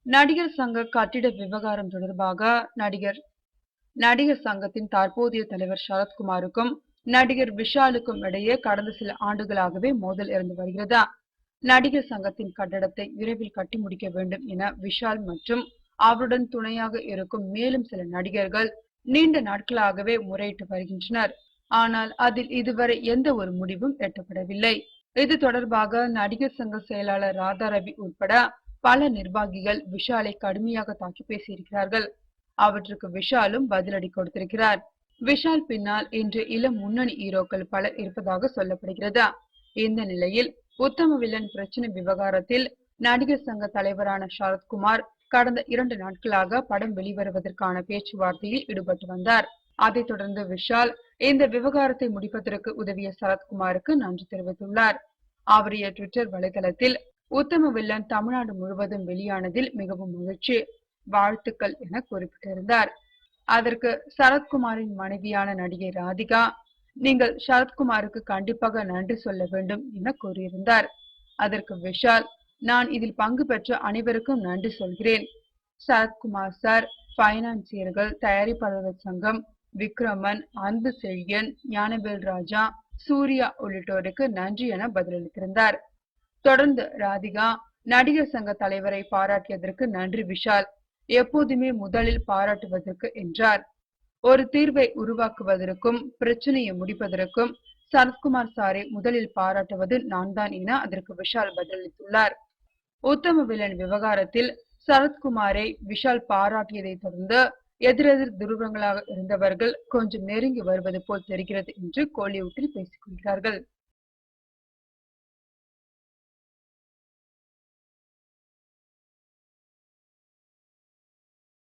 நடிகர் சங்க கட்டிட விவகாரம் தொடர்பாக நடிகர் சங்கத்தின் தற்போதைய தலைவர் சரத்குமாருக்கும் நடிகர் விஷாலுக்கும் இடையே கடந்த சில ஆண்டுகளாகவே மோதல் இருந்து வருகிறது. நடிகர் சங்கத்தின் கட்டடத்தை விரைவில் கட்டி முடிக்க வேண்டும் என விஷால் மற்றும் அவருடன் துணையாக இருக்கும் மேலும் சில நடிகர்கள் நீண்ட நாட்களாகவே முறையிட்டு வருகின்றனர். ஆனால் அதில் இதுவரை எந்த ஒரு முடிவும் எட்டப்படவில்லை. இது தொடர்பாக நடிகர் சங்க செயலாளர் ராதாரவி உட்பட பல நிர்வாகிகள் விஷாலை கடுமையாக தாக்கி பேசியிருக்கிறார்கள். அவற்றுக்கு விஷாலும் பதிலடி கொடுத்திருக்கிறார். விஷால் பின்னால் இன்று இளம் முன்னணி ஹீரோக்கள் பலர் இருப்பதாக சொல்லப்படுகிறது. இந்த நிலையில் உத்தம வில்லன் பிரச்சனை விவகாரத்தில் நடிகர் சங்க தலைவரான சரத்குமார் கடந்த 2 நாட்களாக படம் வெளிவருவதற்கான பேச்சுவார்த்தையில் ஈடுபட்டு வந்தார். அதைத் தொடர்ந்து விஷால் இந்த விவகாரத்தை முடிப்பதற்கு உதவிய சரத்குமாருக்கு நன்றி தெரிவித்துள்ளார். அவருடைய ட்விட்டர் வலைதளத்தில் உத்தம வில்லன் தமிழ்நாடு முழுவதும் வெளியானதில் மிகவும் மகிழ்ச்சி, வாழ்த்துக்கள் என குறிப்பிட்டிருந்தார். அதற்கு சரத்குமாரின் மனைவியான நடிகை ராதிகா, நீங்கள் சரத்குமாருக்கு கண்டிப்பாக நன்றி சொல்ல வேண்டும் என கூறியிருந்தார். அதற்கு விஷால், நான் இதில் பங்கு பெற்ற அனைவருக்கும் நன்றி சொல்கிறேன். சரத்குமார் சார், பைனான்சியர்கள், தயாரிப்பாளர்கள் சங்கம், விக்ரமன், அன்பு செழியன், ஞானவேல் ராஜா, சூர்யா உள்ளிட்டோருக்கு நன்றி என பதிலளித்திருந்தார். தொடர்ந்து ராதிகா, நடிகர் சங்க தலைவரை பாராட்டியதற்கு நன்றி விஷால், எப்போதுமே முதலில் பாராட்டுவதற்கு என்றார். ஒரு தீர்வை உருவாக்குவதற்கும் பிரச்சனையை முடிப்பதற்கும் சரத்குமார் சாரை முதலில் பாராட்டுவது நான் தான் என அதற்கு விஷால் பதிலளித்துள்ளார். உத்தம வில்லன் விவகாரத்தில் சரத்குமாரை விஷால் பாராட்டியதை தொடர்ந்து எதிரெதிர் துருவங்களாக இருந்தவர்கள் கொஞ்சம் நெருங்கி வருவது போல் தெரிகிறது என்று கோலிவுட்டில் பேசிக் கொள்கிறார்கள்.